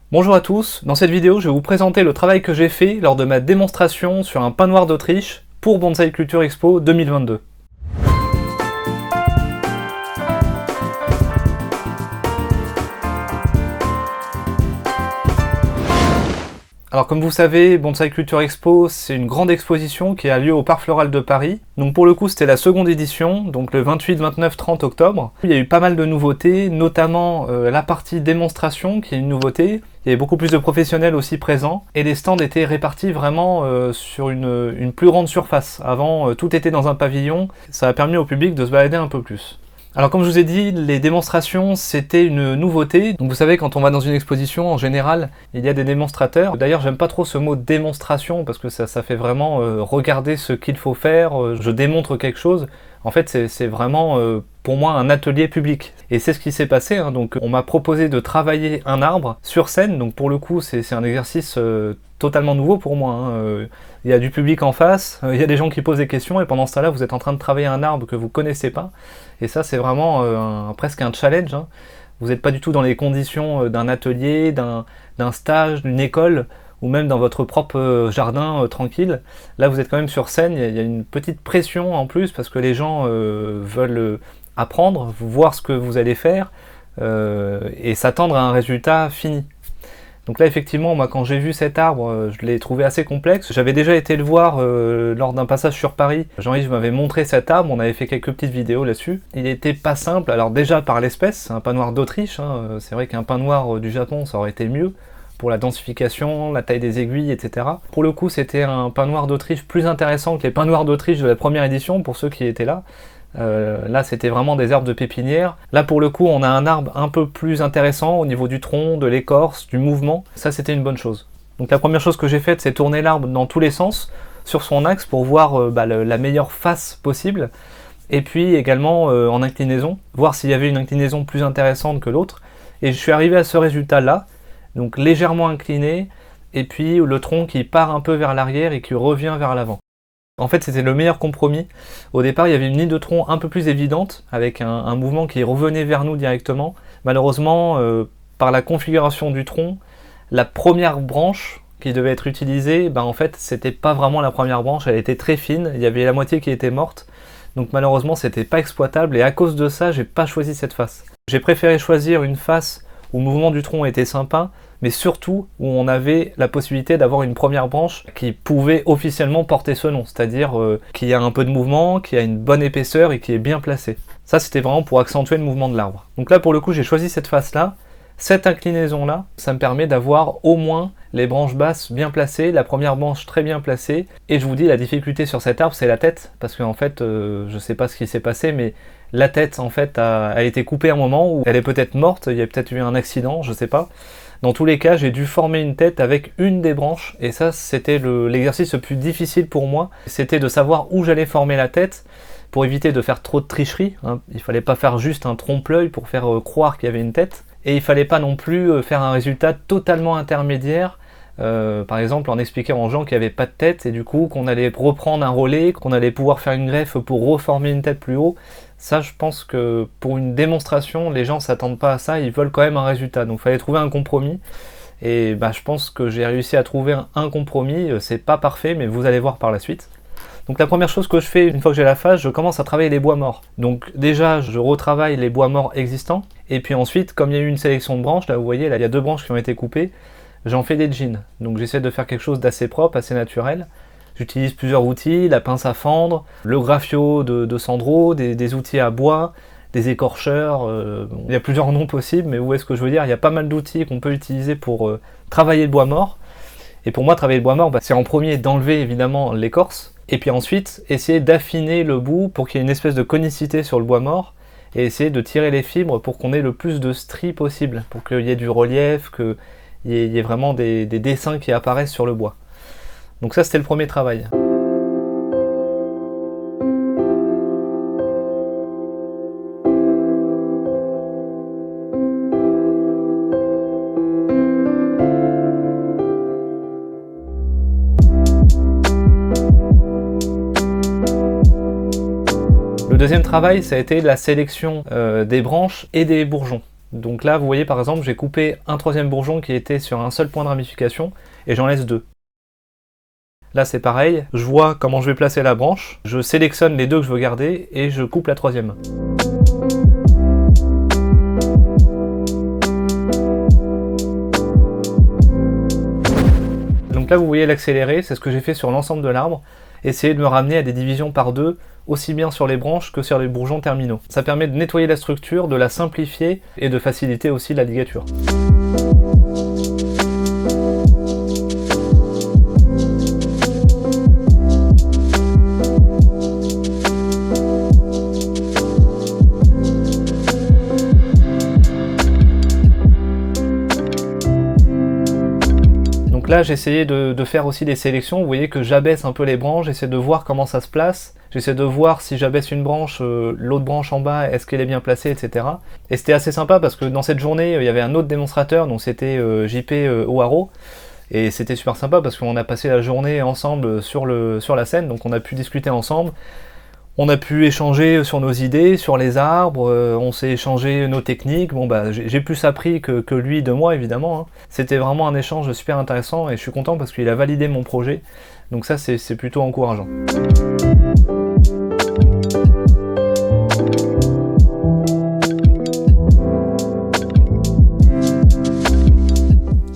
Bonjour à tous, dans cette vidéo je vais vous présenter le travail que j'ai fait lors de ma démonstration sur un pin noir d'Autriche pour Bonsai Culture Expo 2022. Alors comme vous savez, Bonsai Culture Expo, c'est une grande exposition qui a lieu au Parc Floral de Paris. Donc pour le coup, c'était la seconde édition, donc le 28, 29, 30 octobre. Il y a eu pas mal de nouveautés, notamment la partie démonstration qui est une nouveauté. Il y avait beaucoup plus de professionnels aussi présents, et les stands étaient répartis vraiment sur une plus grande surface. Avant, tout était dans un pavillon, ça a permis au public de se balader un peu plus. Alors comme je vous ai dit, les démonstrations c'était une nouveauté. Donc vous savez, quand on va dans une exposition, en général, il y a des démonstrateurs. D'ailleurs, j'aime pas trop ce mot démonstration parce que ça fait vraiment regarder ce qu'il faut faire, je démontre quelque chose. En fait, c'est vraiment pour moi un atelier public. Et c'est ce qui s'est passé, hein. Donc on m'a proposé de travailler un arbre sur scène. Donc pour le coup, c'est un exercice totalement nouveau pour moi, hein. Il y a du public en face, il y a des gens qui posent des questions, et pendant ce temps-là, vous êtes en train de travailler un arbre que vous connaissez pas. Et ça, c'est vraiment presque un challenge, hein. Vous n'êtes pas du tout dans les conditions d'un atelier, d'un stage, d'une école, ou même dans votre propre jardin tranquille. Là, vous êtes quand même sur scène, il y a une petite pression en plus, parce que les gens veulent apprendre, voir ce que vous allez faire, et s'attendre à un résultat fini. Donc là, effectivement, moi, quand j'ai vu cet arbre, je l'ai trouvé assez complexe. J'avais déjà été le voir lors d'un passage sur Paris. Jean-Yves m'avait montré cet arbre, on avait fait quelques petites vidéos là-dessus. Il était pas simple, alors déjà par l'espèce, c'est un pin noir d'Autriche, hein. C'est vrai qu'un pin noir du Japon, ça aurait été mieux, pour la densification, la taille des aiguilles, etc. Pour le coup, c'était un pin noir d'Autriche plus intéressant que les pins noirs d'Autriche de la première édition, pour ceux qui étaient là. Là c'était vraiment des arbres de pépinière. Là pour le coup on a un arbre un peu plus intéressant au niveau du tronc, de l'écorce, du mouvement. Ça c'était une bonne chose. Donc la première chose que j'ai faite, c'est tourner l'arbre dans tous les sens sur son axe pour voir la meilleure face possible, et puis également en inclinaison, voir s'il y avait une inclinaison plus intéressante que l'autre, et je suis arrivé à ce résultat là, donc légèrement incliné, et puis le tronc qui part un peu vers l'arrière et qui revient vers l'avant. En fait, c'était le meilleur compromis. Au départ, il y avait une ligne de tronc un peu plus évidente, avec un mouvement qui revenait vers nous directement. Malheureusement, par la configuration du tronc, la première branche qui devait être utilisée, en fait, c'était pas vraiment la première branche, elle était très fine, il y avait la moitié qui était morte. Donc malheureusement, c'était pas exploitable, et à cause de ça, j'ai pas choisi cette face. J'ai préféré choisir une face où le mouvement du tronc était sympa, mais surtout où on avait la possibilité d'avoir une première branche qui pouvait officiellement porter ce nom, c'est-à-dire qui a un peu de mouvement, qui a une bonne épaisseur et qui est bien placée. Ça, c'était vraiment pour accentuer le mouvement de l'arbre. Donc là, pour le coup, j'ai choisi cette face-là. Cette inclinaison-là, ça me permet d'avoir au moins les branches basses bien placées, la première branche très bien placée. Et je vous dis, la difficulté sur cet arbre, c'est la tête, parce qu'en fait, je sais pas ce qui s'est passé, mais la tête, en fait, a été coupée à un moment où elle est peut-être morte, il y a peut-être eu un accident, je sais pas. Dans tous les cas, j'ai dû former une tête avec une des branches, et ça, c'était l'exercice le plus difficile pour moi. C'était de savoir où j'allais former la tête, pour éviter de faire trop de tricherie, hein. Il fallait pas faire juste un trompe-l'œil pour faire croire qu'il y avait une tête, et il fallait pas non plus faire un résultat totalement intermédiaire, par exemple en expliquant aux gens qu'il n'y avait pas de tête, et du coup qu'on allait reprendre un relais, qu'on allait pouvoir faire une greffe pour reformer une tête plus haut. Ça, je pense que pour une démonstration, les gens s'attendent pas à ça, ils veulent quand même un résultat. Donc il fallait trouver un compromis, et je pense que j'ai réussi à trouver un compromis. C'est pas parfait, mais vous allez voir par la suite. Donc la première chose que je fais, une fois que j'ai la face, je commence à travailler les bois morts. Donc déjà, je retravaille les bois morts existants, et puis ensuite, comme il y a eu une sélection de branches, là vous voyez, là il y a 2 branches qui ont été coupées, j'en fais des jeans. Donc j'essaie de faire quelque chose d'assez propre, assez naturel. J'utilise plusieurs outils, la pince à fendre, le graphio de Sandro, des outils à bois, des écorcheurs, il y a plusieurs noms possibles, mais où est-ce que je veux dire, il y a pas mal d'outils qu'on peut utiliser pour travailler le bois mort. Et pour moi, travailler le bois mort, c'est en premier d'enlever évidemment l'écorce, et puis ensuite essayer d'affiner le bout pour qu'il y ait une espèce de conicité sur le bois mort, et essayer de tirer les fibres pour qu'on ait le plus de stries possible, pour qu'il y ait du relief, qu'il y ait vraiment des dessins qui apparaissent sur le bois. Donc ça, c'était le premier travail. Le deuxième travail, ça a été la sélection des branches et des bourgeons. Donc là, vous voyez par exemple, j'ai coupé un troisième bourgeon qui était sur un seul point de ramification, et j'en laisse 2. Là c'est pareil, je vois comment je vais placer la branche, je sélectionne les 2 que je veux garder, et je coupe la troisième. Donc là vous voyez l'accéléré, c'est ce que j'ai fait sur l'ensemble de l'arbre, essayer de me ramener à des divisions par 2, aussi bien sur les branches que sur les bourgeons terminaux. Ça permet de nettoyer la structure, de la simplifier et de faciliter aussi la ligature. Donc là j'ai essayé de faire aussi des sélections, vous voyez que j'abaisse un peu les branches, j'essaie de voir comment ça se place, j'essaie de voir si j'abaisse une branche, l'autre branche en bas, est-ce qu'elle est bien placée, etc. Et c'était assez sympa parce que dans cette journée, il y avait un autre démonstrateur, donc c'était JP O'Haraud, et c'était super sympa parce qu'on a passé la journée ensemble sur la scène, donc on a pu discuter ensemble. On a pu échanger sur nos idées, sur les arbres, on s'est échangé nos techniques. Bon bah j'ai plus appris que lui de moi évidemment. Hein. C'était vraiment un échange super intéressant et je suis content parce qu'il a validé mon projet. Donc ça c'est plutôt encourageant.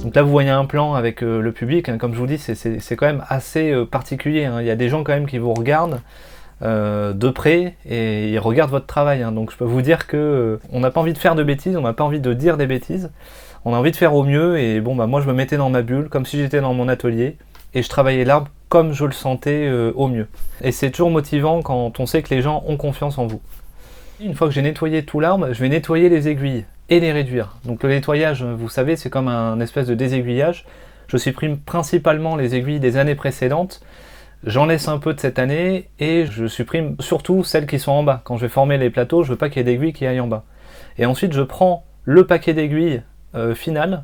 Donc là vous voyez un plan avec le public, hein. Comme je vous dis c'est quand même assez particulier. Hein. Il y a des gens quand même qui vous regardent de près et ils regardent votre travail, hein. Donc je peux vous dire que on n'a pas envie de faire de bêtises, on n'a pas envie de dire des bêtises, on a envie de faire au mieux et bon bah moi je me mettais dans ma bulle comme si j'étais dans mon atelier et je travaillais l'arbre comme je le sentais au mieux. Et c'est toujours motivant quand on sait que les gens ont confiance en vous. Une fois que j'ai nettoyé tout l'arbre, je vais nettoyer les aiguilles et les réduire. Donc le nettoyage, vous savez, c'est comme un espèce de désaiguillage. Je supprime principalement les aiguilles des années précédentes. J'en laisse un peu de cette année et je supprime surtout celles qui sont en bas. Quand je vais former les plateaux, je veux pas qu'il y ait d'aiguilles qui aillent en bas. Et ensuite, je prends le paquet d'aiguilles final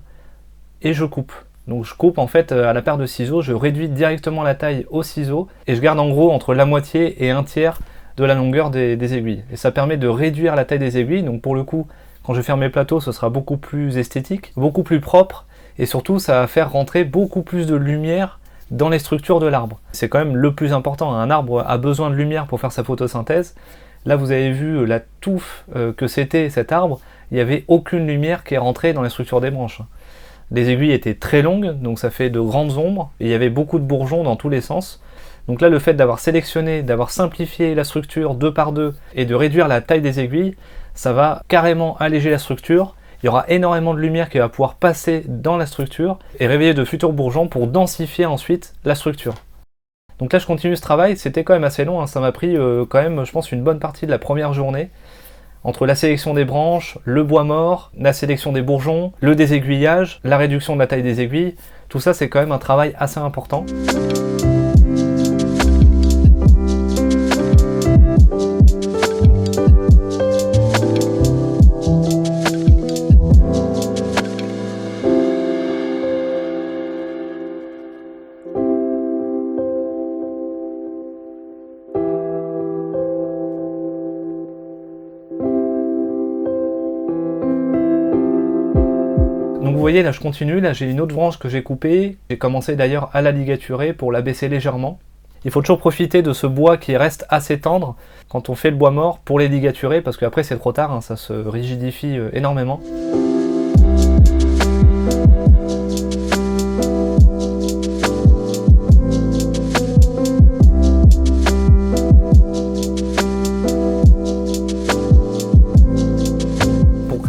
et je coupe. Donc je coupe en fait à la paire de ciseaux, je réduis directement la taille au ciseau et je garde en gros entre la moitié et un tiers de la longueur des aiguilles. Et ça permet de réduire la taille des aiguilles, donc pour le coup, quand je vais faire mes plateaux, ce sera beaucoup plus esthétique, beaucoup plus propre et surtout ça va faire rentrer beaucoup plus de lumière dans les structures de l'arbre. C'est quand même le plus important, un arbre a besoin de lumière pour faire sa photosynthèse. Là vous avez vu la touffe que c'était cet arbre, il n'y avait aucune lumière qui est rentrée dans les structures des branches. Les aiguilles étaient très longues, donc ça fait de grandes ombres, et il y avait beaucoup de bourgeons dans tous les sens. Donc là le fait d'avoir sélectionné, d'avoir simplifié la structure 2 par 2 et de réduire la taille des aiguilles, ça va carrément alléger la structure. Il y aura énormément de lumière qui va pouvoir passer dans la structure et réveiller de futurs bourgeons pour densifier ensuite la structure. Donc là je continue ce travail, c'était quand même assez long, hein. Ça m'a pris quand même je pense une bonne partie de la première journée. Entre la sélection des branches, le bois mort, la sélection des bourgeons, le désaiguillage, la réduction de la taille des aiguilles, tout ça c'est quand même un travail assez important. Donc vous voyez là je continue, là j'ai une autre branche que j'ai coupée, j'ai commencé d'ailleurs à la ligaturer pour la baisser légèrement. Il faut toujours profiter de ce bois qui reste assez tendre quand on fait le bois mort pour les ligaturer parce qu'après c'est trop tard, hein, ça se rigidifie énormément.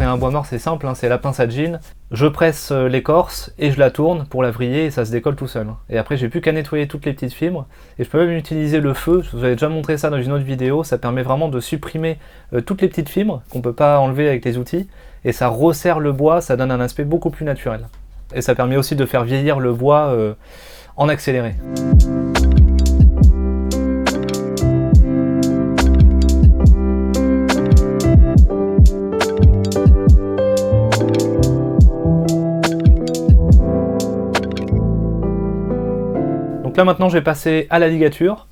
Un bois mort c'est simple, hein, c'est la pince à jean, je presse l'écorce et je la tourne pour la vriller et ça se décolle tout seul. Et après j'ai plus qu'à nettoyer toutes les petites fibres et je peux même utiliser le feu, je vous avais déjà montré ça dans une autre vidéo, ça permet vraiment de supprimer toutes les petites fibres qu'on peut pas enlever avec les outils et ça resserre le bois, ça donne un aspect beaucoup plus naturel. Et ça permet aussi de faire vieillir le bois en accéléré. Donc là maintenant je vais passer à la ligature.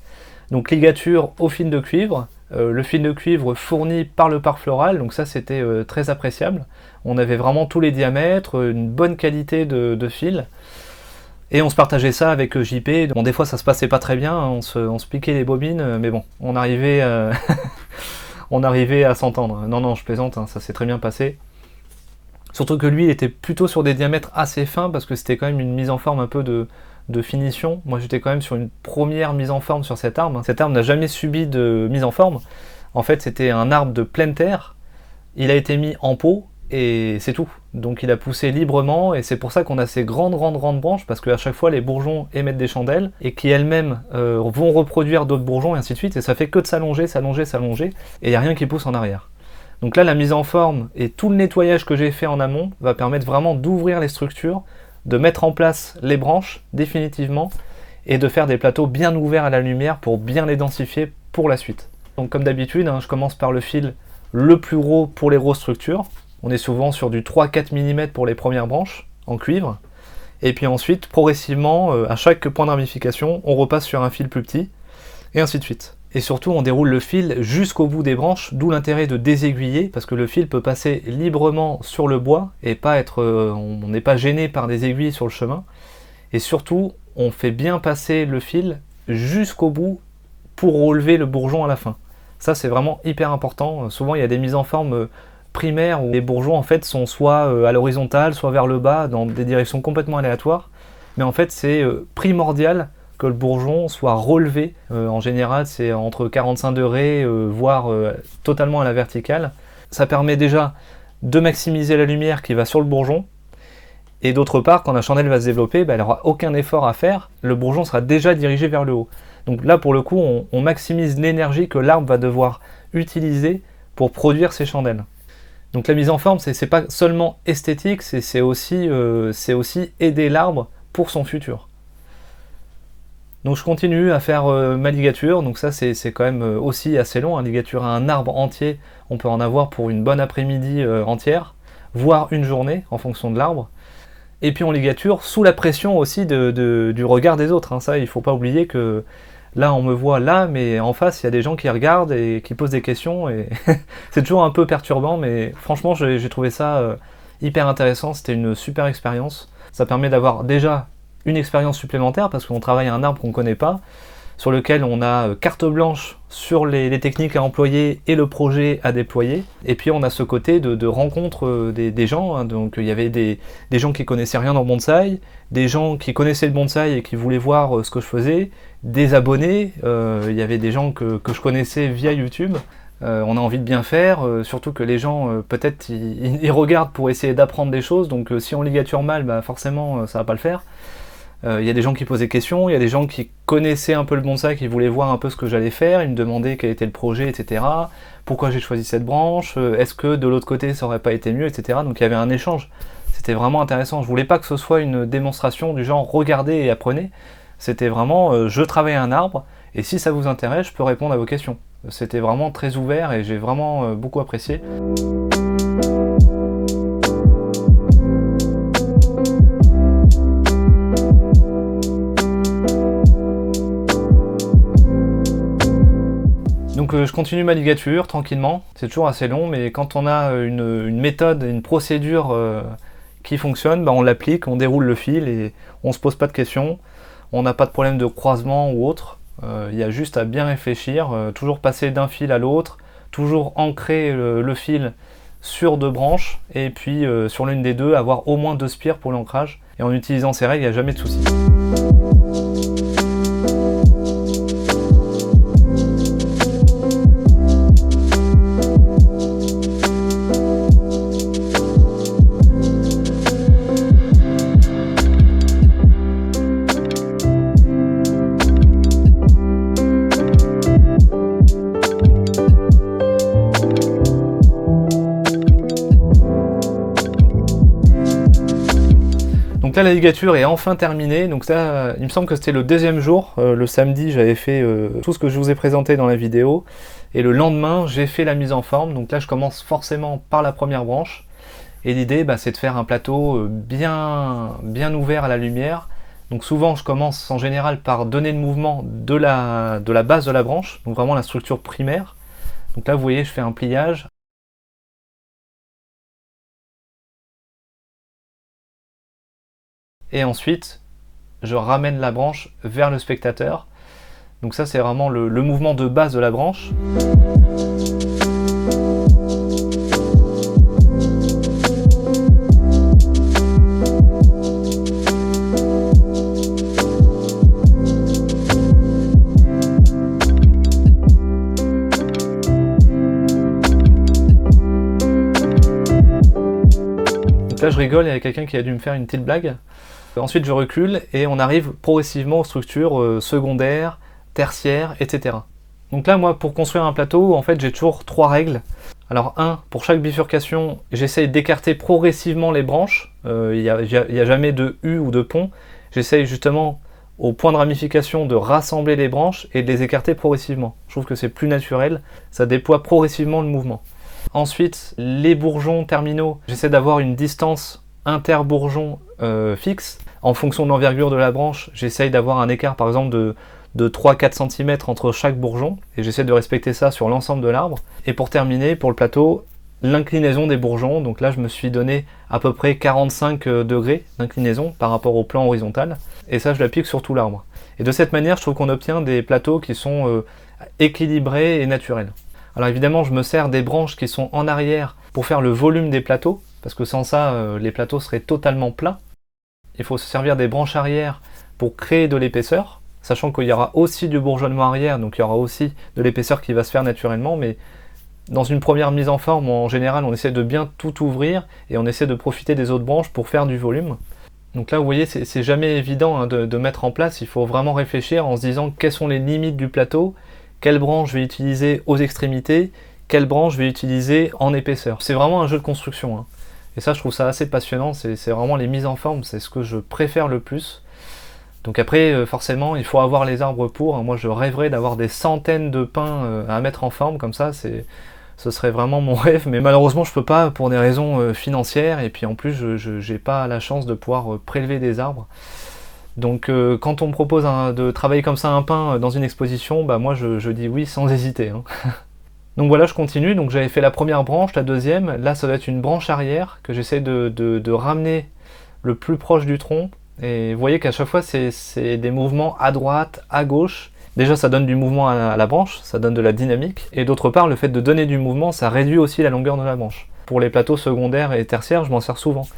Donc ligature au fil de cuivre. le fil de cuivre fourni par le parc floral, donc ça c'était très appréciable. On avait vraiment tous les diamètres, une bonne qualité de fil. Et on se partageait ça avec JP. Bon, des fois ça se passait pas très bien, hein, on se piquait les bobines, mais bon, on arrivait, on arrivait à s'entendre. Non, non, je plaisante, hein, ça s'est très bien passé. Surtout que lui, il était plutôt sur des diamètres assez fins, parce que c'était quand même une mise en forme un peu de finition. Moi j'étais quand même sur une première mise en forme sur cet arbre. Cet arbre n'a jamais subi de mise en forme. En fait, c'était un arbre de pleine terre. Il a été mis en pot, et c'est tout. Donc il a poussé librement, et c'est pour ça qu'on a ces grandes branches, parce qu'à chaque fois les bourgeons émettent des chandelles, et qui elles-mêmes vont reproduire d'autres bourgeons, et ainsi de suite, et ça fait que de s'allonger, et il n'y a rien qui pousse en arrière. Donc là, la mise en forme et tout le nettoyage que j'ai fait en amont va permettre vraiment d'ouvrir les structures, de mettre en place les branches définitivement, et de faire des plateaux bien ouverts à la lumière pour bien les densifier pour la suite. Donc comme d'habitude, hein, je commence par le fil le plus gros pour les grosses structures. On est souvent sur du 3-4 mm pour les premières branches en cuivre. Et puis ensuite, progressivement, à chaque point de ramification, on repasse sur un fil plus petit, et ainsi de suite. Et surtout, on déroule le fil jusqu'au bout des branches, d'où l'intérêt de désaiguiller, parce que le fil peut passer librement sur le bois, et pas être, on n'est pas gêné par des aiguilles sur le chemin. Et surtout, on fait bien passer le fil jusqu'au bout pour relever le bourgeon à la fin. Ça, c'est vraiment hyper important. Souvent, il y a des mises en forme primaires où les bourgeons en fait sont soit à l'horizontale, soit vers le bas, dans des directions complètement aléatoires. Mais en fait, c'est primordial que le bourgeon soit relevé. En général, c'est entre 45 degrés, voire totalement à la verticale. Ça permet déjà de maximiser la lumière qui va sur le bourgeon. Et d'autre part, quand la chandelle va se développer, elle n'aura aucun effort à faire. Le bourgeon sera déjà dirigé vers le haut. Donc là, pour le coup, on maximise l'énergie que l'arbre va devoir utiliser pour produire ses chandelles. Donc la mise en forme, c'est pas seulement esthétique, c'est aussi aider l'arbre pour son futur. Donc je continue à faire ma ligature, donc ça c'est quand même aussi assez long, hein. Ligature à un arbre entier, on peut en avoir pour une bonne après-midi entière, voire une journée en fonction de l'arbre. Et puis on ligature sous la pression aussi du regard des autres, hein. Ça il faut pas oublier que là on me voit là, mais en face il y a des gens qui regardent et qui posent des questions, et c'est toujours un peu perturbant, mais franchement j'ai trouvé ça hyper intéressant, c'était une super expérience. Ça permet d'avoir déjà une expérience supplémentaire, parce qu'on travaille à un arbre qu'on ne connaît pas, sur lequel on a carte blanche sur les techniques à employer et le projet à déployer. Et puis on a ce côté de rencontre des gens, hein. Donc il y avait des gens qui connaissaient rien dans le bonsaï, des gens qui connaissaient le bonsaï et qui voulaient voir ce que je faisais, des abonnés, il y avait des gens que je connaissais via YouTube. On a envie de bien faire, surtout que les gens peut-être ils regardent pour essayer d'apprendre des choses, donc si on ligature mal, forcément ça va pas le faire. Il y a des gens qui posaient des questions, il y a des gens qui connaissaient un peu le bonsaï, qui voulaient voir un peu ce que j'allais faire, ils me demandaient quel était le projet, etc. Pourquoi j'ai choisi cette branche, est-ce que de l'autre côté ça aurait pas été mieux, etc. Donc il y avait un échange, c'était vraiment intéressant. Je voulais pas que ce soit une démonstration du genre regardez et apprenez, c'était vraiment je travaille un arbre, et si ça vous intéresse, je peux répondre à vos questions. C'était vraiment très ouvert et j'ai vraiment beaucoup apprécié. Donc je continue ma ligature tranquillement, c'est toujours assez long, mais quand on a une méthode, une procédure qui fonctionne, on l'applique, on déroule le fil et on se pose pas de questions, on n'a pas de problème de croisement ou autre, il y a juste à bien réfléchir, toujours passer d'un fil à l'autre, toujours ancrer le fil sur deux branches, et puis sur l'une des deux avoir au moins 2 spires pour l'ancrage, et en utilisant ces règles, il n'y a jamais de souci. Donc là la ligature est enfin terminée, donc ça il me semble que c'était le 2e jour, le samedi j'avais fait tout ce que je vous ai présenté dans la vidéo, et le lendemain j'ai fait la mise en forme. Donc là je commence forcément par la première branche, et l'idée c'est de faire un plateau bien ouvert à la lumière. Donc souvent je commence en général par donner le mouvement de la base de la branche, donc vraiment la structure primaire, Donc là, vous voyez, je fais un pliage. Et ensuite, je ramène la branche vers le spectateur. Donc ça, c'est vraiment le mouvement de base de la branche. Donc là, je rigole, il y a quelqu'un qui a dû me faire une petite blague. Ensuite, je recule et on arrive progressivement aux structures secondaires, tertiaires, etc. Donc là, moi, pour construire un plateau, en fait, j'ai toujours 3 règles. Alors, pour chaque bifurcation, j'essaye d'écarter progressivement les branches. Il n'y a jamais de U ou de pont. J'essaye justement, au point de ramification, de rassembler les branches et de les écarter progressivement. Je trouve que c'est plus naturel, ça déploie progressivement le mouvement. Ensuite, les bourgeons terminaux, j'essaie d'avoir une distance inter-bourgeon fixe. En fonction de l'envergure de la branche, j'essaye d'avoir un écart par exemple de 3-4 cm entre chaque bourgeon, et j'essaie de respecter ça sur l'ensemble de l'arbre. Et pour terminer, pour le plateau, l'inclinaison des bourgeons, donc là je me suis donné à peu près 45 degrés d'inclinaison par rapport au plan horizontal, et ça je l'applique sur tout l'arbre. Et de cette manière, je trouve qu'on obtient des plateaux qui sont équilibrés et naturels. Alors évidemment, je me sers des branches qui sont en arrière pour faire le volume des plateaux, parce que sans ça, les plateaux seraient totalement plats. Il faut se servir des branches arrière pour créer de l'épaisseur, sachant qu'il y aura aussi du bourgeonnement arrière, donc il y aura aussi de l'épaisseur qui va se faire naturellement, mais dans une première mise en forme, en général, on essaie de bien tout ouvrir et on essaie de profiter des autres branches pour faire du volume. Donc là, vous voyez, c'est jamais évident de mettre en place, il faut vraiment réfléchir en se disant quelles sont les limites du plateau, quelle branche je vais utiliser aux extrémités, quelle branche je vais utiliser en épaisseur. C'est vraiment un jeu de construction, hein. Et ça, je trouve ça assez passionnant, c'est vraiment les mises en forme, c'est ce que je préfère le plus. Donc après, forcément, il faut avoir les arbres pour. Moi, je rêverais d'avoir des centaines de pins à mettre en forme, comme ça, ce serait vraiment mon rêve. Mais malheureusement, je peux pas pour des raisons financières, et puis en plus, je n'ai pas la chance de pouvoir prélever des arbres. Donc quand on me propose de travailler comme ça un pin dans une exposition, bah moi je dis oui sans hésiter, hein. Donc voilà, je continue, donc j'avais fait la première branche, la deuxième, là ça doit être une branche arrière que j'essaie de ramener le plus proche du tronc, et vous voyez qu'à chaque fois c'est des mouvements à droite, à gauche. Déjà ça donne du mouvement à la branche, ça donne de la dynamique, et d'autre part le fait de donner du mouvement, ça réduit aussi la longueur de la branche. Pour les plateaux secondaires et tertiaires, je m'en sers souvent,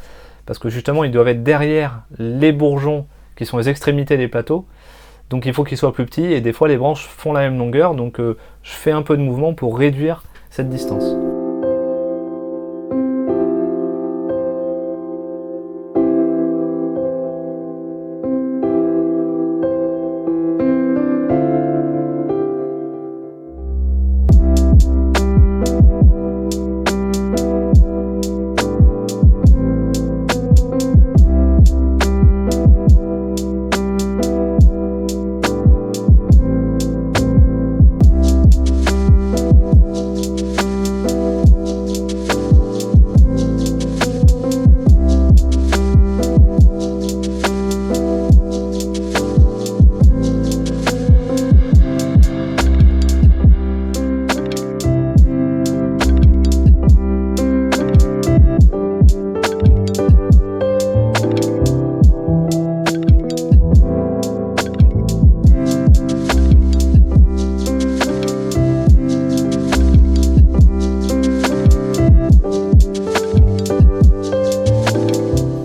parce que justement ils doivent être derrière les bourgeons qui sont les extrémités des plateaux, donc il faut qu'ils soient plus petits, et des fois les branches font la même longueur, donc je fais un peu de mouvement pour réduire cette distance.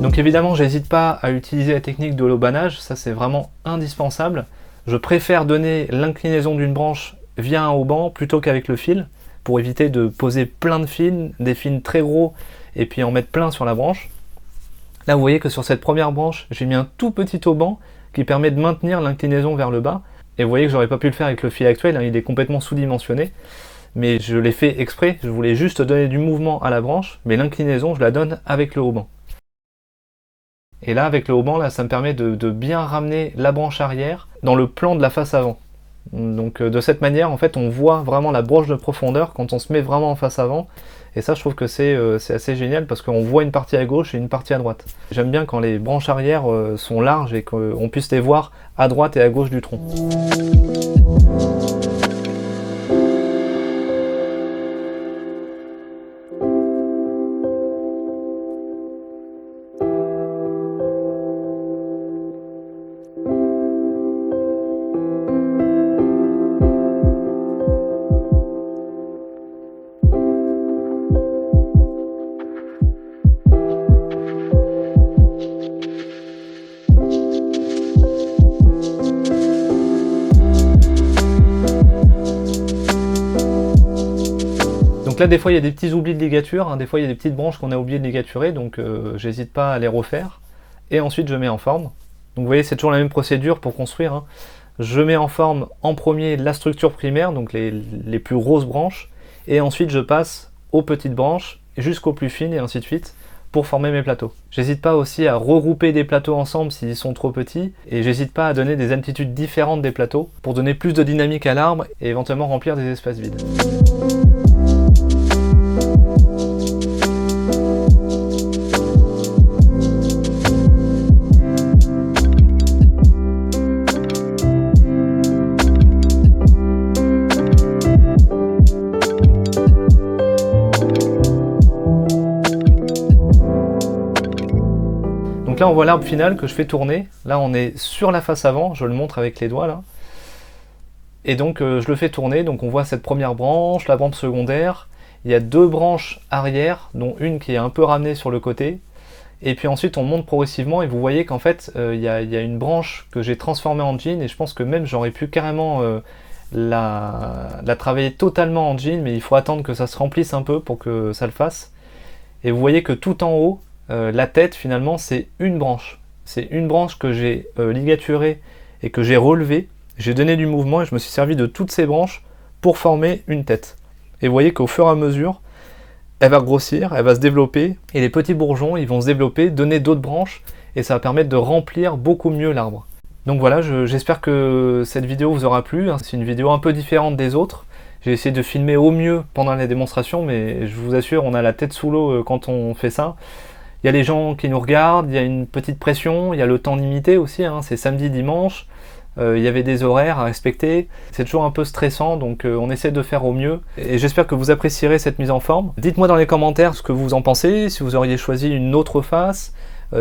Donc évidemment, j'hésite pas à utiliser la technique de l'aubanage, ça c'est vraiment indispensable. Je préfère donner l'inclinaison d'une branche via un auban plutôt qu'avec le fil, pour éviter de poser plein de fils, des fils très gros, et puis en mettre plein sur la branche. Là vous voyez que sur cette première branche, j'ai mis un tout petit auban qui permet de maintenir l'inclinaison vers le bas. Et vous voyez que j'aurais pas pu le faire avec le fil actuel, hein, il est complètement sous-dimensionné. Mais je l'ai fait exprès, je voulais juste donner du mouvement à la branche, mais l'inclinaison je la donne avec le auban. Et là, avec le auban, là, ça me permet de bien ramener la branche arrière dans le plan de la face avant. Donc de cette manière, en fait, on voit vraiment la broche de profondeur quand on se met vraiment en face avant. Et ça, je trouve que c'est assez génial parce qu'on voit une partie à gauche et une partie à droite. J'aime bien quand les branches arrière sont larges et qu'on puisse les voir à droite et à gauche du tronc. Donc là des fois il y a des petits oublis de ligature, hein. Des fois il y a des petites branches qu'on a oublié de ligaturer, donc j'hésite pas à les refaire. Et ensuite je mets en forme. Donc vous voyez c'est toujours la même procédure pour construire, hein. Je mets en forme en premier la structure primaire, donc les plus grosses branches, et ensuite je passe aux petites branches jusqu'aux plus fines et ainsi de suite pour former mes plateaux. J'hésite pas aussi à regrouper des plateaux ensemble s'ils sont trop petits, et j'hésite pas à donner des altitudes différentes des plateaux pour donner plus de dynamique à l'arbre et éventuellement remplir des espaces vides. Donc là on voit l'arbre final que je fais tourner. Là on est sur la face avant, je le montre avec les doigts là. Et donc je le fais tourner, donc on voit cette première branche, la branche secondaire. Il y a deux branches arrière, dont une qui est un peu ramenée sur le côté. Et puis ensuite on monte progressivement et vous voyez qu'en fait il y a une branche que j'ai transformée en jean, et je pense que même j'aurais pu carrément la travailler totalement en jean, mais il faut attendre que ça se remplisse un peu pour que ça le fasse. Et vous voyez que tout en haut, la tête finalement c'est une branche. C'est une branche que j'ai ligaturée et que j'ai relevée. J'ai donné du mouvement et je me suis servi de toutes ces branches pour former une tête. Et vous voyez qu'au fur et à mesure, elle va grossir, elle va se développer, et les petits bourgeons ils vont se développer, donner d'autres branches, et ça va permettre de remplir beaucoup mieux l'arbre. Donc voilà, j'espère que cette vidéo vous aura plu. C'est une vidéo un peu différente des autres. J'ai essayé de filmer au mieux pendant les démonstrations, mais je vous assure, on a la tête sous l'eau quand on fait ça. Il y a les gens qui nous regardent, il y a une petite pression, il y a le temps limité aussi, hein, c'est samedi, dimanche, il y avait des horaires à respecter, c'est toujours un peu stressant, donc on essaie de faire au mieux, et j'espère que vous apprécierez cette mise en forme. Dites-moi dans les commentaires ce que vous en pensez, si vous auriez choisi une autre face,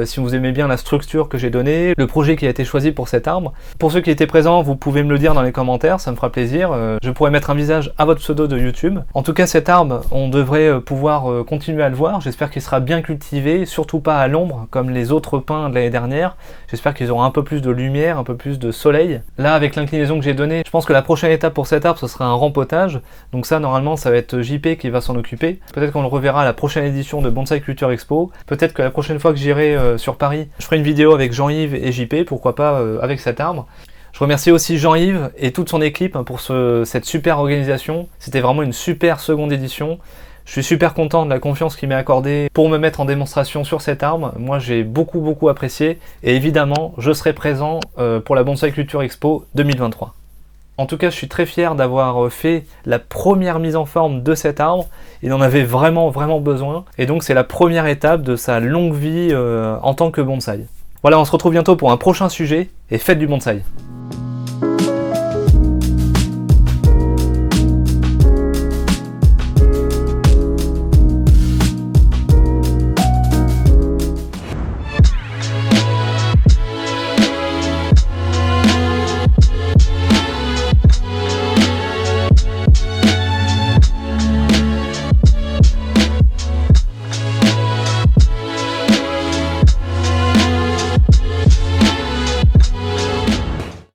si vous aimez bien la structure que j'ai donnée, le projet qui a été choisi pour cet arbre. Pour ceux qui étaient présents, vous pouvez me le dire dans les commentaires, ça me fera plaisir. Je pourrais mettre un visage à votre pseudo de YouTube. En tout cas, cet arbre, on devrait pouvoir continuer à le voir. J'espère qu'il sera bien cultivé, surtout pas à l'ombre, comme les autres pins de l'année dernière. J'espère qu'ils auront un peu plus de lumière, un peu plus de soleil. Là, avec l'inclinaison que j'ai donnée, je pense que la prochaine étape pour cet arbre, ce sera un rempotage. Donc ça, normalement, ça va être JP qui va s'en occuper. Peut-être qu'on le reverra à la prochaine édition de Bonsai Culture Expo. Peut-être que la prochaine fois que j'irai sur Paris, je ferai une vidéo avec Jean-Yves et JP, pourquoi pas avec cet arbre. Je remercie aussi Jean-Yves et toute son équipe pour cette super organisation. C'était vraiment une super seconde édition. Je suis super content de la confiance qu'il m'a accordée pour me mettre en démonstration sur cet arbre. Moi j'ai beaucoup apprécié, et évidemment je serai présent pour la Bonsai Culture Expo 2023. En tout cas, je suis très fier d'avoir fait la première mise en forme de cet arbre. Il en avait vraiment besoin. Et donc, c'est la première étape de sa longue vie en tant que bonsaï. Voilà, on se retrouve bientôt pour un prochain sujet, et faites du bonsaï!